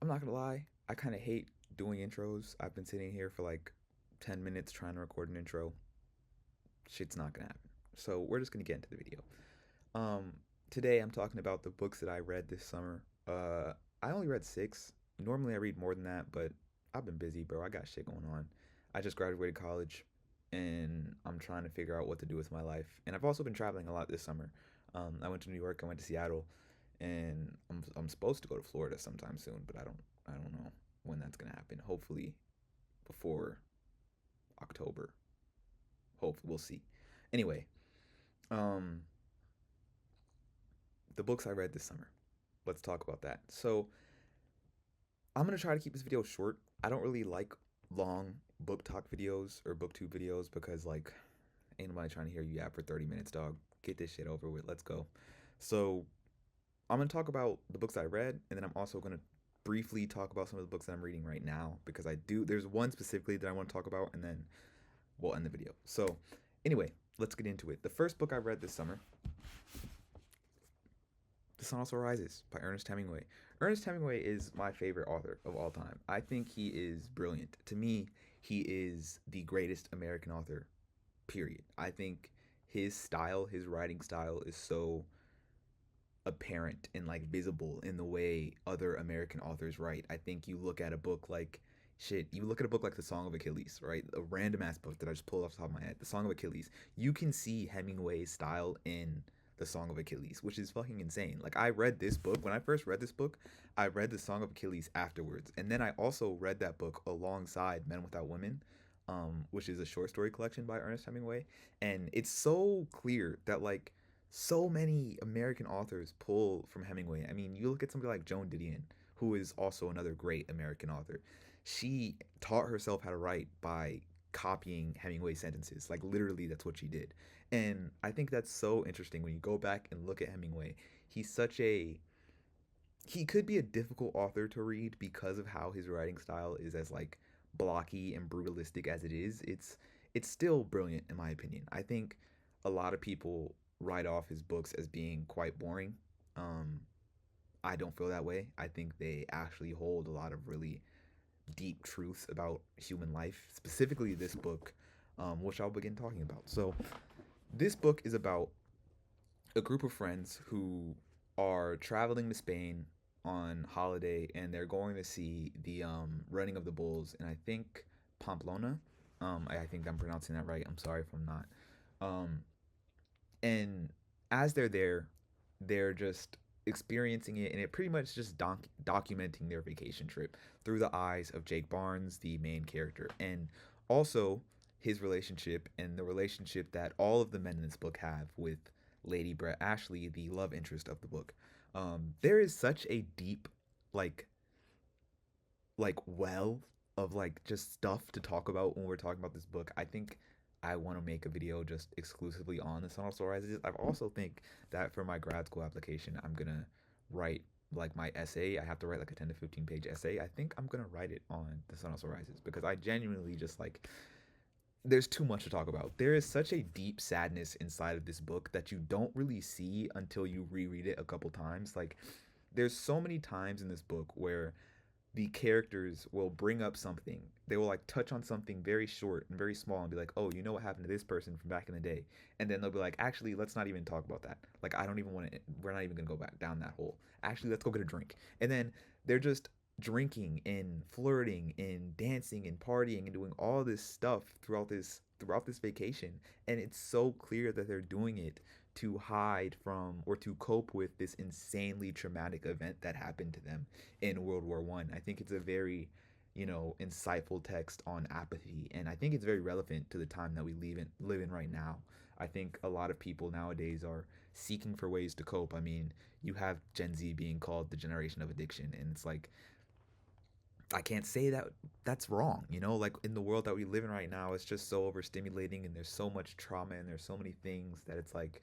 I'm not gonna lie, I kind of hate doing intros. I've been sitting here for like 10 minutes trying to record an intro. Shit's not gonna happen. So we're just gonna get into the video. Um, Today I'm talking about the books that I read this summer. I only read six. Normally I read more than that, but I've been busy, bro. I got shit going on. I just graduated college, and I'm trying to figure out what to do with my life. And I've also been traveling a lot this summer. I went to New York. I went to Seattle, and I'm supposed to go to Florida sometime soon, but I don't know when that's gonna happen. Hopefully before October. Hope we'll see. Anyway, um, the books I read this summer. Let's talk about that. So I'm gonna try to keep this video short. I don't really like long book talk videos or booktube videos because like ain't nobody trying to hear you yap for 30 minutes, dog. Get this shit over with. Let's go. So I'm gonna talk about the books I read, and then I'm also gonna briefly talk about some of the books that I'm reading right now because I do. There's one specifically that I want to talk about, and then we'll end the video. So anyway, let's get into it. The first book I read this summer, The Sun Also Rises by Ernest Hemingway. Ernest Hemingway is my favorite author of all time. I think he is brilliant. To me, he is the greatest American author, period. I think his style, his writing style, is so apparent and like visible in the way other American authors write. I think you look at a book like you look at a book like The Song of Achilles, right? A random ass book that I just pulled off the top of my head. The Song of Achilles. You can see Hemingway's style in The Song of Achilles, which is fucking insane. Like I read this book, when I first read this book, I read The Song of Achilles afterwards. And then I also read that book alongside Men Without Women, which is a short story collection by Ernest Hemingway. And it's so clear that like so many American authors pull from Hemingway. I mean, you look at somebody like Joan Didion, who is also another great American author. She taught herself how to write by copying Hemingway sentences. Like literally that's what she did. And I think that's so interesting when you go back and look at Hemingway. He's such a he could be a difficult author to read because of how his writing style is as like blocky and brutalistic as it is. It's still brilliant in my opinion. I think a lot of people write off his books as being quite boring. Um, I don't feel that way. I think they actually hold a lot of really deep truths about human life, specifically this book, which I'll begin talking about. So, this book is about a group of friends who are traveling to Spain on holiday, and they're going to see the running of the bulls, and I think Pamplona. I think I'm pronouncing that right. I'm sorry if I'm not. Um, and as they're there, they're just experiencing it, and it pretty much just documenting their vacation trip through the eyes of Jake Barnes, the main character, and also his relationship and the relationship that all of the men in this book have with Lady Brett Ashley, the love interest of the book. There is such a deep, like, well of like just stuff to talk about when we're talking about this book. I think I want to make a video just exclusively on The Sun Also Rises. I also think that for my grad school application, I'm gonna write like my essay. I have to write like a 10 to 15 page essay. I think I'm gonna write it on The Sun Also Rises because I genuinely just like there's too much to talk about. There is such a deep sadness inside of this book that you don't really see until you reread it a couple times. Like there's so many times in this book where the characters will bring up something. They will like touch on something very short and very small and be like, "Oh, you know what happened to this person from back in the day?" And then they'll be like, "Actually, let's not even talk about that. Like, I don't even want to. We're not even gonna go back down that hole. Actually, let's go get a drink." And then they're just drinking and flirting and dancing and partying and doing all this stuff throughout this vacation, and it's so clear that they're doing it to hide from or to cope with this insanely traumatic event that happened to them in World War One. I think it's a very, insightful text on apathy, and I think it's very relevant to the time that we live in right now. I think a lot of people nowadays are seeking for ways to cope. I mean, you have Gen Z being called the generation of addiction, and it's like I can't say that that's wrong, like in the world that we live in right now, it's just so overstimulating and there's so much trauma and there's so many things that it's like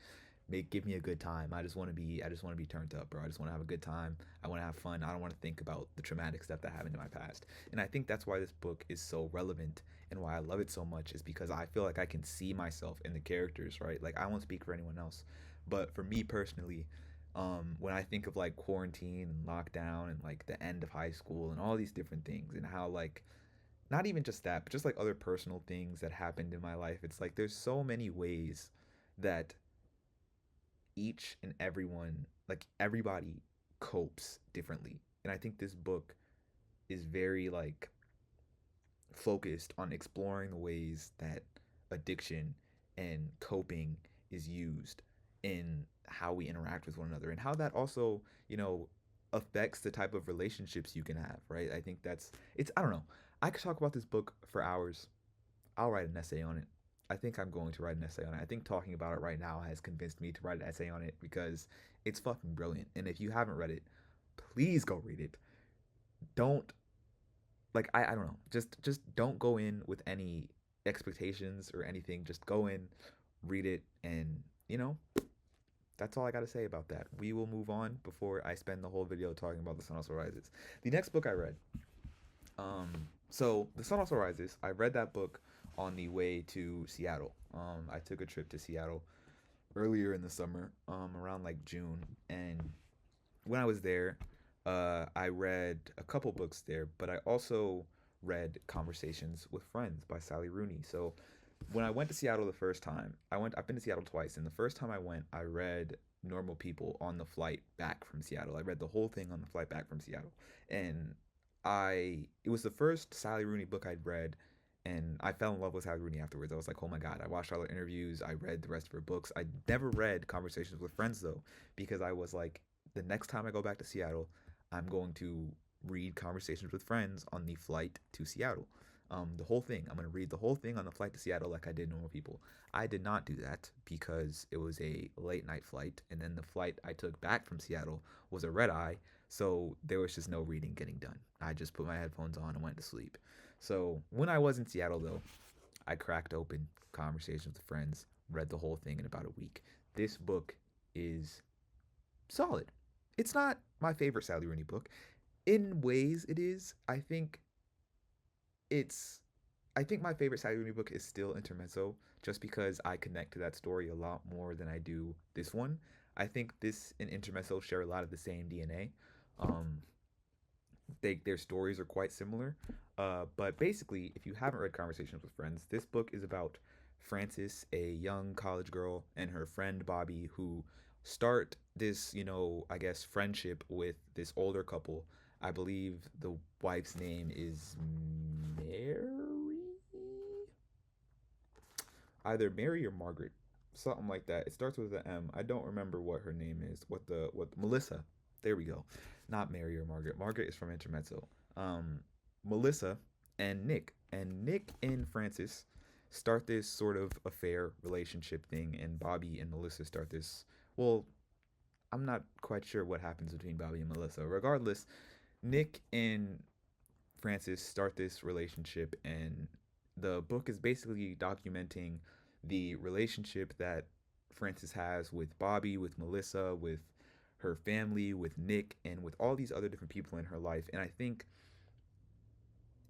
give me a good time. I just want to be turned up, bro. I just want to have a good time. I want to have fun. I don't want to think about the traumatic stuff that happened in my past. And I think that's why this book is so relevant and why I love it so much is because I feel like I can see myself in the characters, right? Like I won't speak for anyone else, but for me personally, When I think of like quarantine and lockdown and like the end of high school and all these different things, and how like not even just that, but just like other personal things that happened in my life, it's like there's so many ways that each and everyone, like everybody, copes differently. And I think this book is very like focused on exploring the ways that addiction and coping is used in how we interact with one another, and how that also, affects the type of relationships you can have, right? I think it's, I don't know. I could talk about this book for hours. I'll write an essay on it. I think I'm going to write an essay on it. I think talking about it right now has convinced me to write an essay on it because it's fucking brilliant. And if you haven't read it, please go read it. Don't like I don't know. Just don't go in with any expectations or anything. Just go in, read it, and that's all I got to say about that. We will move on before I spend the whole video talking about The Sun Also Rises. The next book I read, so The Sun Also Rises, I read that book on the way to Seattle. I took a trip to Seattle earlier in the summer, around like June, and when I was there, I read a couple books there, but I also read Conversations with Friends by Sally Rooney. So when I went to Seattle the first time, I've been to Seattle twice, and the first time I went, I read Normal People on the flight back from Seattle. I read the whole thing on the flight back from Seattle. And it was the first Sally Rooney book I'd read, and I fell in love with Sally Rooney afterwards. I was like, oh my God, I watched all her interviews, I read the rest of her books. I never read Conversations with Friends though, because I was like, the next time I go back to Seattle, I'm going to read Conversations with Friends on the flight to Seattle. The whole thing. I'm going to read the whole thing on the flight to Seattle like I did Normal People. I did not do that because it was a late night flight, and then the flight I took back from Seattle was a red eye, so there was just no reading getting done. I just put my headphones on and went to sleep. So when I was in Seattle, though, I cracked open Conversations with Friends, read the whole thing in about a week. This book is solid. It's not my favorite Sally Rooney book. In ways, it is. It's I think my favorite Sally Rooney book is still Intermezzo, just because I connect to that story a lot more than I do this one. I think this and Intermezzo share a lot of the same DNA. Um, their stories are quite similar. But basically, if you haven't read Conversations with Friends, this book is about Frances, a young college girl, and her friend Bobby, who start this, I guess, friendship with this older couple. I believe the wife's name is Mary, either Mary or Margaret, something like that. It starts with an M. I don't remember what her name is. What Melissa. There we go. Not Mary or Margaret. Margaret is from Intermezzo. Melissa and Nick and Francis start this sort of affair relationship thing, and Bobby and Melissa start this. Well, I'm not quite sure what happens between Bobby and Melissa. Regardless, Nick and Francis start this relationship, and the book is basically documenting the relationship that Francis has with Bobby, with Melissa, with her family, with Nick, and with all these other different people in her life. And I think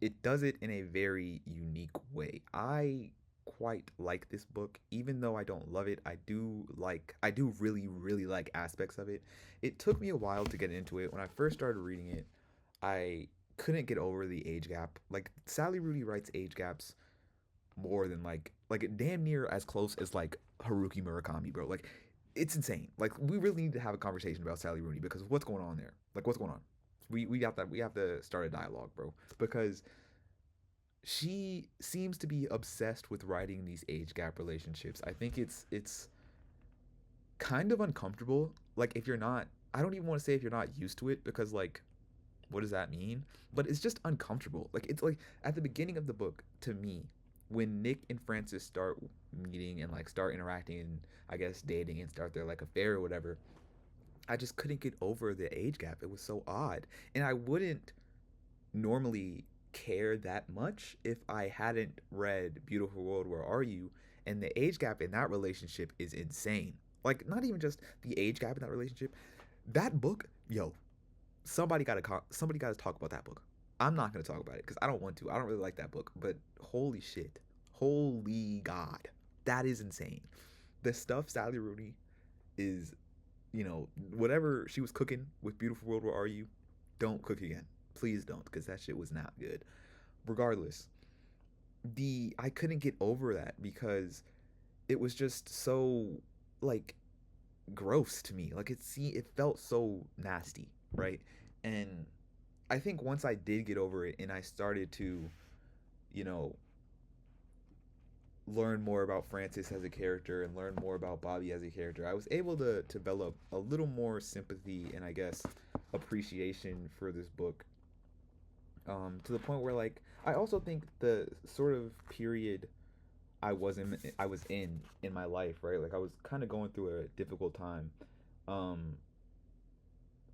it does it in a very unique way. I quite like this book, even though I don't love it. I do really, really like aspects of it. It took me a while to get into it. When I first started reading it, I couldn't get over the age gap. Like Sally Rooney writes age gaps more than like damn near as close as like Haruki Murakami, bro. Like it's insane. Like we really need to have a conversation about Sally Rooney because what's going on there? Like what's going on? We have to start a dialogue, bro, because she seems to be obsessed with writing these age gap relationships. I think it's kind of uncomfortable. Like if you're not, I don't even want to say if you're not used to it, because like what does that mean? But it's just uncomfortable. Like it's like at the beginning of the book, to me, when Nick and Francis start meeting and like start interacting and I guess dating and start their like affair or whatever, I just couldn't get over the age gap. It was so odd. And I wouldn't normally care that much if I hadn't read Beautiful World, Where Are You? And the age gap in that relationship is insane. Like not even just the age gap in that relationship. That book, yo, somebody got to talk about that book. I'm not going to talk about it because I don't want to. I don't really like that book, but holy shit. Holy God. That is insane. The stuff Sally Rooney is whatever she was cooking with Beautiful World, Where Are You? Don't cook again. Please don't, because that shit was not good. Regardless, the I couldn't get over that because it was just so like gross to me. Like it felt so nasty, right? And I think once I did get over it and I started to, you know, learn more about Francis as a character and learn more about Bobby as a character, I was able to develop a little more sympathy and I guess appreciation for this book. To the point where like I also think the sort of period I was in my life, right? Like I was kind of going through a difficult time. Um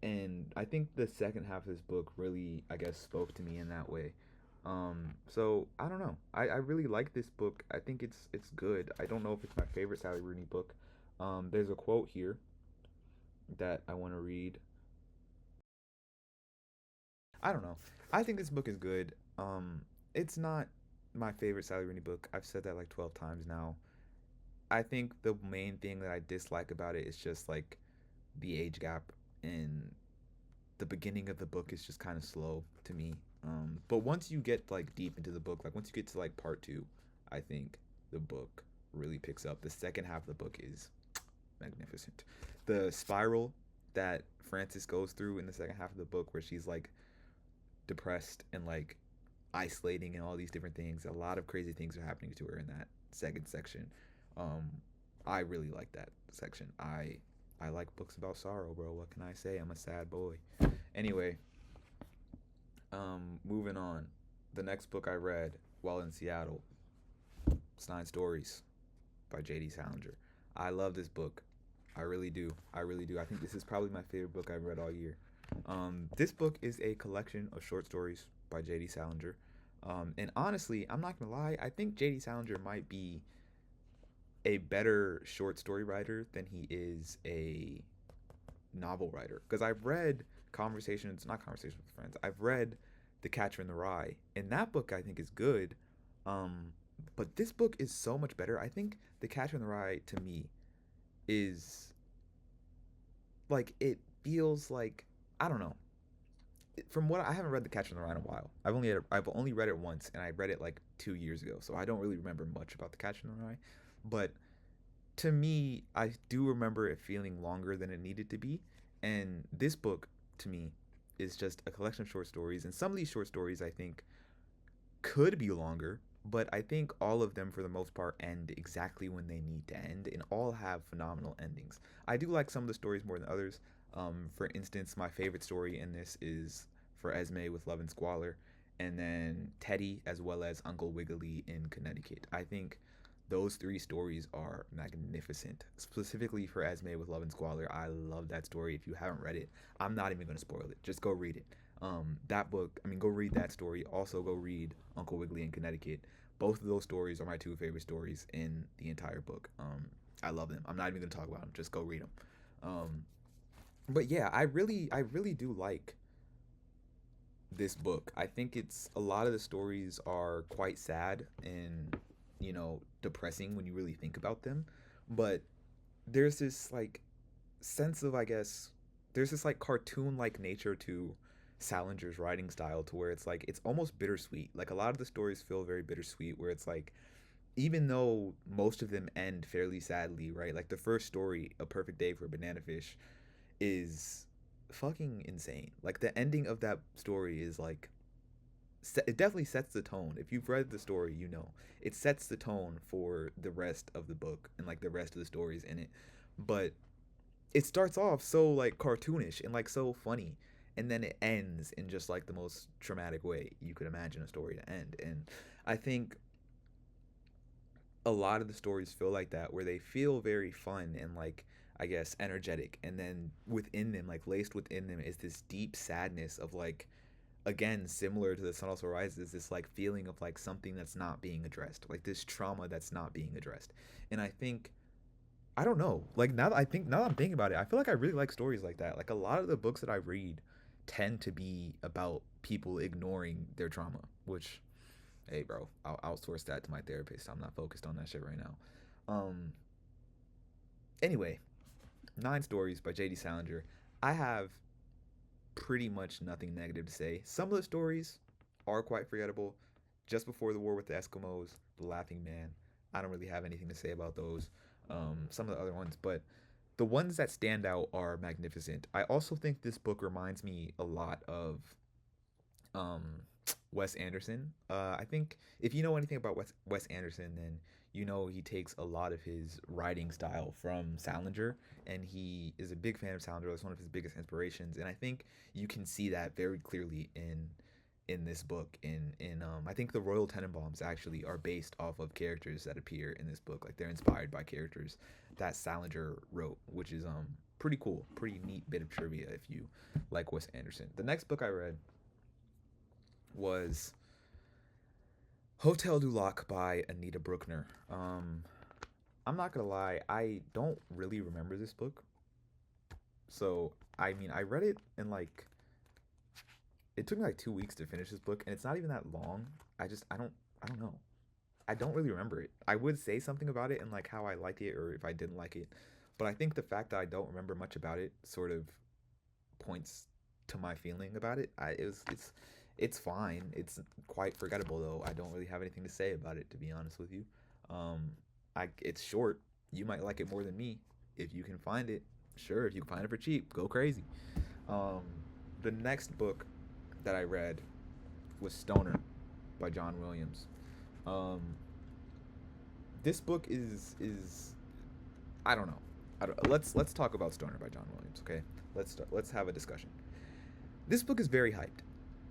and I think the second half of this book really, I guess, spoke to me in that way. So I don't know. I really like this book. I think it's good. I don't know if it's my favorite Sally Rooney book. There's a quote here that I want to read. I don't know. I think this book is good. It's not my favorite Sally Rooney book. I've said that like 12 times now. I think the main thing that I dislike about it is just like the age gap, and the beginning of the book is just kind of slow to me. But once you get like deep into the book, like once you get to like part two, I think the book really picks up. The second half of the book is magnificent. The spiral that Frances goes through in the second half of the book, where she's like depressed and like isolating and all these different things. A lot of crazy things are happening to her in that second section. Um, I really like that section. I like books about sorrow, bro. What can I say? I'm a sad boy. Anyway, moving on. The next book I read while in Seattle, it's Nine Stories by J.D. Salinger. I love this book. I really do. I really do. I think this is probably my favorite book I've read all year. This book is a collection of short stories by J.D. Salinger. And honestly, I'm not gonna lie. I think J.D. Salinger might be a better short story writer than he is a novel writer. Because I've read not Conversations with Friends. I've read The Catcher in the Rye, and that book I think is good. Um, but this book is so much better. I think The Catcher in the Rye to me is like feels like I don't know. From what I haven't read The Catcher in the Rye in a while. I've only read it once, and I read it like 2 years ago, so I don't really remember much about The Catcher in the Rye. But to me, I do remember it feeling longer than it needed to be, and this book to me is just a collection of short stories, and some of these short stories I think could be longer, but I think all of them for the most part end exactly when they need to end and all have phenomenal endings. I do like some of the stories more than others. For instance, my favorite story in this is For Esme with Love and Squalor, and then Teddy as well as Uncle Wiggily in Connecticut. I think those three stories are magnificent. Specifically for Esme with Love and Squalor, I love that story. If you haven't read it, I'm not even going to spoil it. Just go read it. That book, I mean, go read that story. Also, go read Uncle Wiggily in Connecticut. Both of those stories are my two favorite stories in the entire book. I love them. I'm not even going to talk about them. Just go read them. Um, but yeah, I really do like this book. I think it's a lot of the stories are quite sad and depressing when you really think about them, but there's this like sense of, I guess, there's this like cartoon like nature to Salinger's writing style, to where it's like it's almost bittersweet. Like a lot of the stories feel very bittersweet, where it's like even though most of them end fairly sadly, right? Like the first story, A Perfect Day for a Banana Fish, is fucking insane. Like the ending of that story is like it definitely sets the tone. If you've read the story, it sets the tone for the rest of the book and like the rest of the stories in it. But it starts off so like cartoonish and like so funny, and then it ends in just like the most traumatic way you could imagine a story to end. And I think a lot of the stories feel like that, where they feel very fun and like, I guess, energetic, and then within them, like laced within them, is this deep sadness of like, again, similar to The Sun Also Rises, this like feeling of like something that's not being addressed, like this trauma that's not being addressed. And I think, I don't know, like now that I'm thinking about it, I feel like I really like stories like that. Like a lot of the books that I read tend to be about people ignoring their trauma, which, hey bro, I'll outsource that to my therapist. I'm not focused on that shit right now. um anyway, 9 stories by J.D. Salinger. I have pretty much nothing negative to say. Some of the stories are quite forgettable. Just Before the War with the Eskimos, The Laughing Man. I don't really have anything to say about those. Some of the other ones, but the ones that stand out are magnificent. I also think this book reminds me a lot of um, Wes Anderson. I think if you know anything about Wes Anderson, then you know he takes a lot of his writing style from Salinger, and he is a big fan of Salinger. That's one of his biggest inspirations, and I think you can see that very clearly in this book. I think the Royal Tenenbaums actually are based off of characters that appear in this book. Like they're inspired by characters that Salinger wrote, which is pretty cool, pretty neat bit of trivia if you like Wes Anderson. The next book I read was Hotel du Lac by Anita Brookner. I'm not gonna lie, I don't really remember this book. So I mean, I read it in like it took me like 2 weeks to finish this book, and it's not even that long. I don't know. I don't really remember it. I would say something about it and like how I like it or if I didn't like it, but I think the fact that I don't remember much about it sort of points to my feeling about it. It's fine. It's quite forgettable though. I don't really have anything to say about it, to be honest with you. Um, it's short. You might like it more than me if you can find it. Sure, if you can find it for cheap, go crazy. Um, the next book that I read was Stoner by John Williams. Um, this book is I don't know. Let's talk about Stoner by John Williams. Okay, let's have a discussion. This book is very hyped.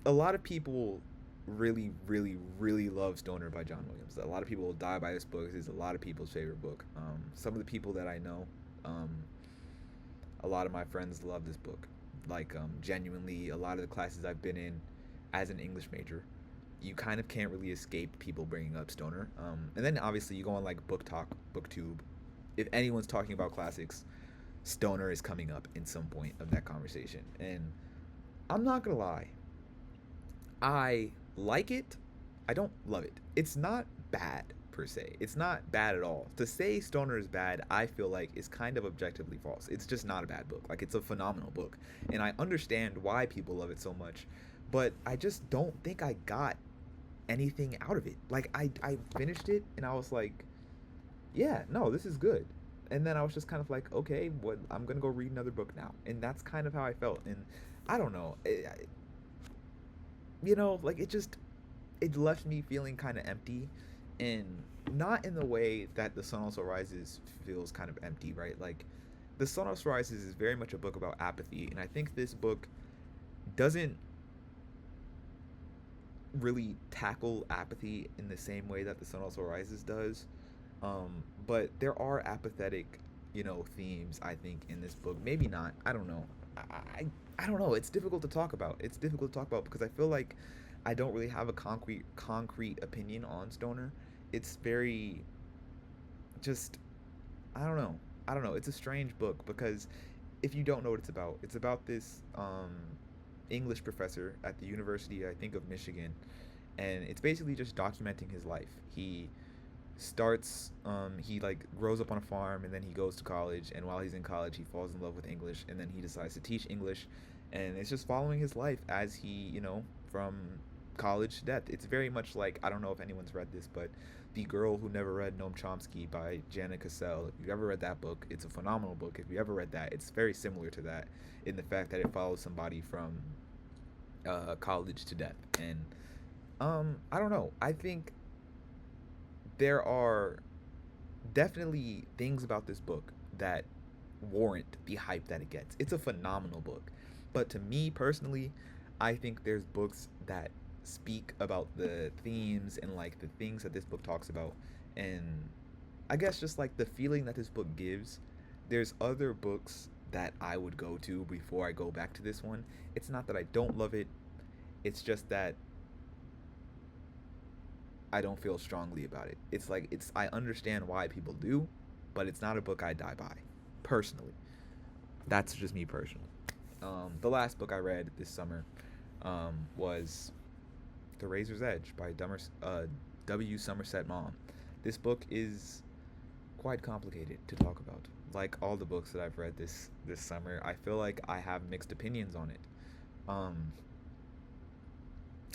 A lot of people really, really, really love Stoner by John Williams. A lot of people will die by this book. It's a lot of people's favorite book. Some of the people that I know, a lot of my friends love this book. Like, genuinely, a lot of the classes I've been in as an English major, you kind of can't really escape people bringing up Stoner. And then obviously you go on like Book Talk, BookTube. If anyone's talking about classics, Stoner is coming up in some point of that conversation. And I'm not gonna lie, I like it. I don't love it. It's not bad per se. It's not bad at all. To say Stoner is bad, I feel like is kind of objectively false. It's just not a bad book. Like it's a phenomenal book, and I understand why people love it so much, but I just don't think I got anything out of it. Like I finished it and I was like, yeah, no, this is good. And then I was just kind of like, okay, what? I'm gonna go read another book now, and that's kind of how I felt. And I don't know, like it left me feeling kind of empty, and not in the way that The Sun Also Rises feels kind of empty, right? Like The Sun Also Rises is very much a book about apathy, and I think this book doesn't really tackle apathy in the same way that The Sun Also Rises does. But there are apathetic, themes I think in this book. Maybe not. I don't know. I don't know. It's difficult to talk about. It's difficult to talk about because I feel like I don't really have a concrete opinion on Stoner. It's very just I don't know. It's a strange book because if you don't know what it's about this English professor at the University, I think, of Michigan, and it's basically just documenting his life. He like grows up on a farm, and then he goes to college, and while he's in college he falls in love with English, and then he decides to teach English, and it's just following his life as he, from college to death. It's very much like, I don't know if anyone's read this, but The Girl Who Never Read Noam Chomsky by Janet Cassell. If you've ever read that book, it's a phenomenal book. If you ever read that, it's very similar to that in the fact that it follows somebody from college to death. And I don't know, I think there are definitely things about this book that warrant the hype that it gets. It's a phenomenal book. But to me personally, I think there's books that speak about the themes and like the things that this book talks about, and I guess just like the feeling that this book gives. There's other books that I would go to before I go back to this one. It's not that I don't love it, it's just that I don't feel strongly about it. I understand why people do, but it's not a book I die by, personally. That's just me personally. The last book I read this summer was The Razor's Edge by W. Somerset Maugham. This book is quite complicated to talk about. like all the books that I've read this summer, I feel like I have mixed opinions on it. Um,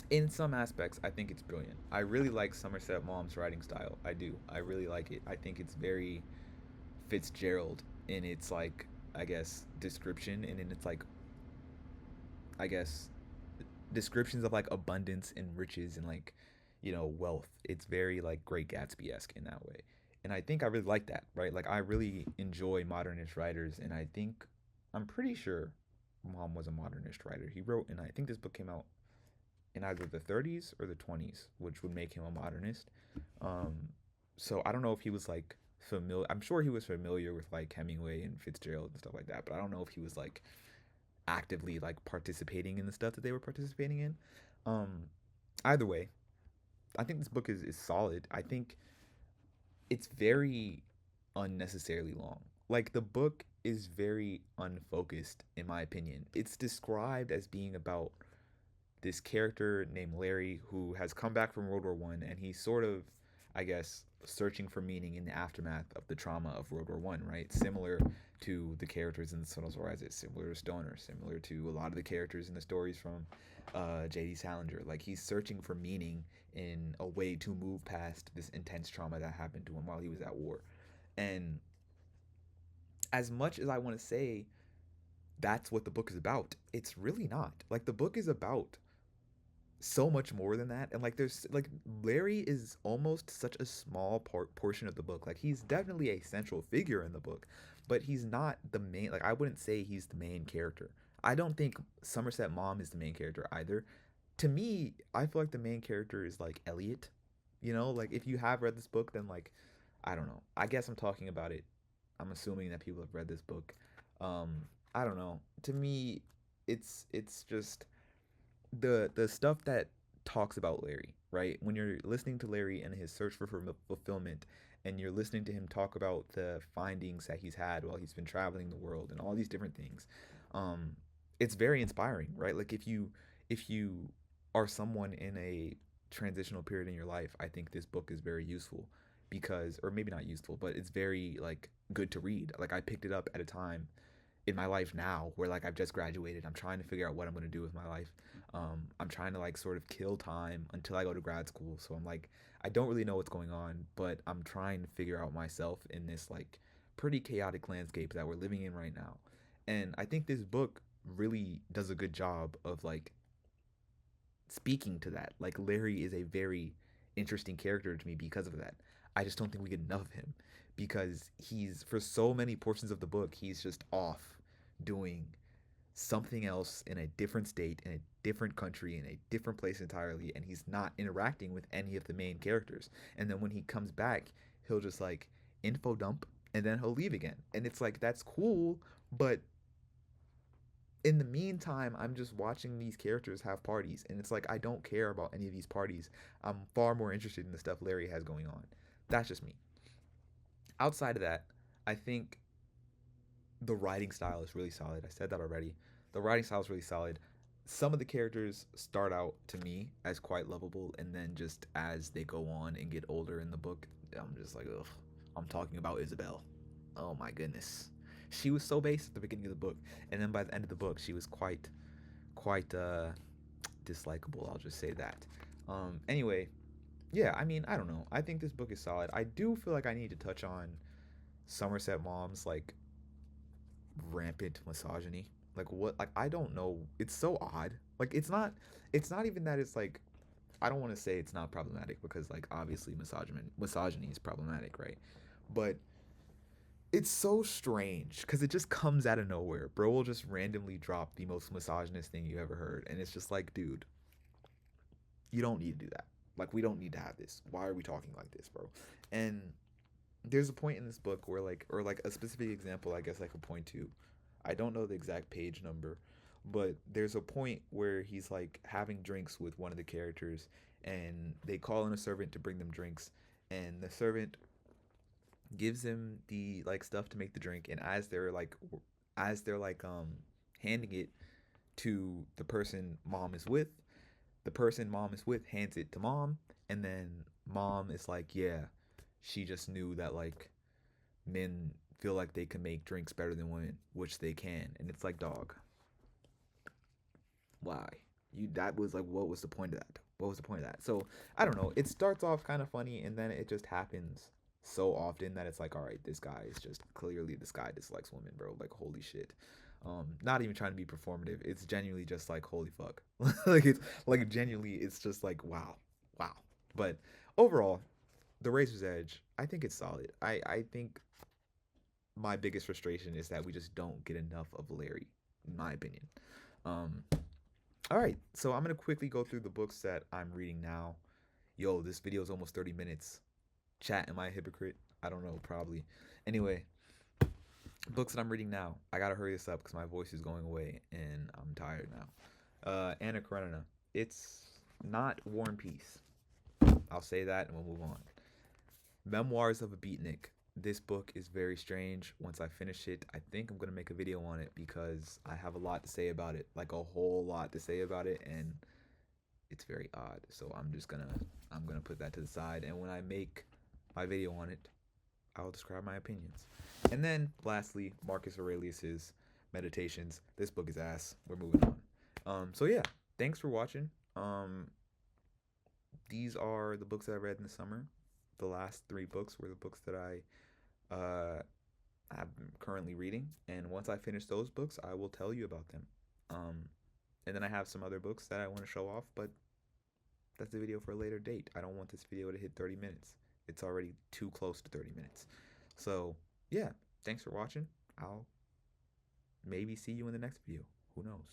in some aspects, I think it's brilliant. I really like Somerset Maugham's writing style. I do. I really like it. I think it's very Fitzgerald in its like, I guess, description, and in its like, I guess, descriptions of like abundance and riches and like, wealth. It's very like Great Gatsby esque in that way. And I think I really like that, right? Like I really enjoy modernist writers, and I think I'm pretty sure Mom was a modernist writer. He wrote, and I think this book came out in either the 30s or the 20s, which would make him a modernist. Um, so I don't know if he was like familiar. I'm sure he was familiar with like Hemingway and Fitzgerald and stuff like that, but I don't know if he was like actively like participating in the stuff that they were participating in. Um, Either way, I think this book is solid. I think it's very unnecessarily long. Like the book is very unfocused in my opinion. It's described as being about this character named Larry who has come back from World War One, and he's sort of, I guess, searching for meaning in the aftermath of the trauma of World War One, right? Similar to the characters in The Sun Also Rises, similar to Stoner, similar to a lot of the characters in the stories from J.D. Salinger. Like he's searching for meaning in a way to move past this intense trauma that happened to him while he was at war. And as much as I want to say that's what the book is about, it's really not. Like the book is about so much more than that, and like there's like Larry is almost such a small portion of the book. Like he's definitely a central figure in the book, but he's not the main. Like I wouldn't say he's the main character. I don't think Somerset Maugham is the main character either. To me, I feel like the main character is like Elliot. Like if you have read this book, then like I don't know, I guess I'm talking about it. I'm assuming that people have read this book. um I don't know, to me it's just the stuff that talks about Larry, right? When you're listening to Larry and his search for fulfillment, and you're listening to him talk about the findings that he's had while he's been traveling the world and all these different things, um, it's very inspiring, right? Like if you are someone in a transitional period in your life, I think this book is very useful because, or maybe not useful, but it's very like good to read. Like I picked it up at a time in my life now where like I've just graduated. I'm trying to figure out what I'm going to do with my life. I'm trying to like sort of kill time until I go to grad school. So I'm like, I don't really know what's going on, but I'm trying to figure out myself in this like pretty chaotic landscape that we're living in right now. And I think this book really does a good job of like speaking to that. Like Larry is a very interesting character to me because of that. I just don't think we get enough of him because he's, for so many portions of the book, he's just off doing something else in a different state, in a different country, in a different place entirely, and he's not interacting with any of the main characters. And then when he comes back, he'll just like info dump and then he'll leave again. And it's like that's cool, but in the meantime, I'm just watching these characters have parties, and it's like I don't care about any of these parties. I'm far more interested in the stuff Larry has going on. That's just me. Outside of that, I think the writing style is really solid. I said that already. The writing style is really solid. Some of the characters start out to me as quite lovable, and then just as they go on and get older in the book, I'm just like, ugh. I'm talking about Isabel. Oh my goodness, she was so base at the beginning of the book, and then by the end of the book, she was quite dislikable. I'll just say that. Anyway, yeah. I mean, I don't know. I think this book is solid. I do feel like I need to touch on Somerset Maugham's like rampant misogyny. Like what? Like I don't know. It's so odd. Like it's not. It's not even that it's like. I don't want to say it's not problematic because like obviously misogyny is problematic, right? But it's so strange because it just comes out of nowhere. Bro will just randomly drop the most misogynist thing you ever heard, and it's just like, dude, you don't need to do that. Like we don't need to have this. Why are we talking like this, bro? And there's a point in this book where like, or like a specific example I guess I could point to. I don't know the exact page number, but there's a point where he's like having drinks with one of the characters, and they call in a servant to bring them drinks, and the servant gives him the like stuff to make the drink, and as they're like handing it to the person mom is with, the person mom is with hands it to mom, and then mom is like, yeah, she just knew that like men feel like they can make drinks better than women, which they can. And it's like, dog, why? You that was like, what was the point of that? What was the point of that? So I don't know. It starts off kind of funny, and then it just happens so often that it's like, all right, this guy is just clearly this guy dislikes women, bro. Like, holy shit. Not even trying to be performative. It's genuinely just like, holy fuck. Like, it's like genuinely, it's just like, wow, wow. But overall, the Razor's Edge, I think it's solid. I think my biggest frustration is that we just don't get enough of Larry, in my opinion. Um, all right, so I'm gonna quickly go through the books that I'm reading now. Yo, this video is almost 30 minutes. Chat, am I a hypocrite? I don't know, probably. Anyway, books that I'm reading now. I gotta hurry this up because my voice is going away and I'm tired now. Anna Karenina. It's not War and Peace. I'll say that and we'll move on. Memoirs of a Beatnik. This book is very strange. Once I finish it, I think I'm gonna make a video on it because I have a lot to say about it, like a whole lot to say about it, and it's very odd. So I'm gonna put that to the side, and when I make my video on it, I'll describe my opinions. And then lastly, Marcus Aurelius's Meditations. This book is ass. We're moving on. So yeah, thanks for watching. These are the books that I read in the summer. The last 3 books were the books that I'm currently reading, and once I finish those books, I will tell you about them. And then I have some other books that I want to show off, but that's a video for a later date. I don't want this video to hit 30 minutes. It's already too close to 30 minutes. So, yeah, thanks for watching. I'll maybe see you in the next video. Who knows?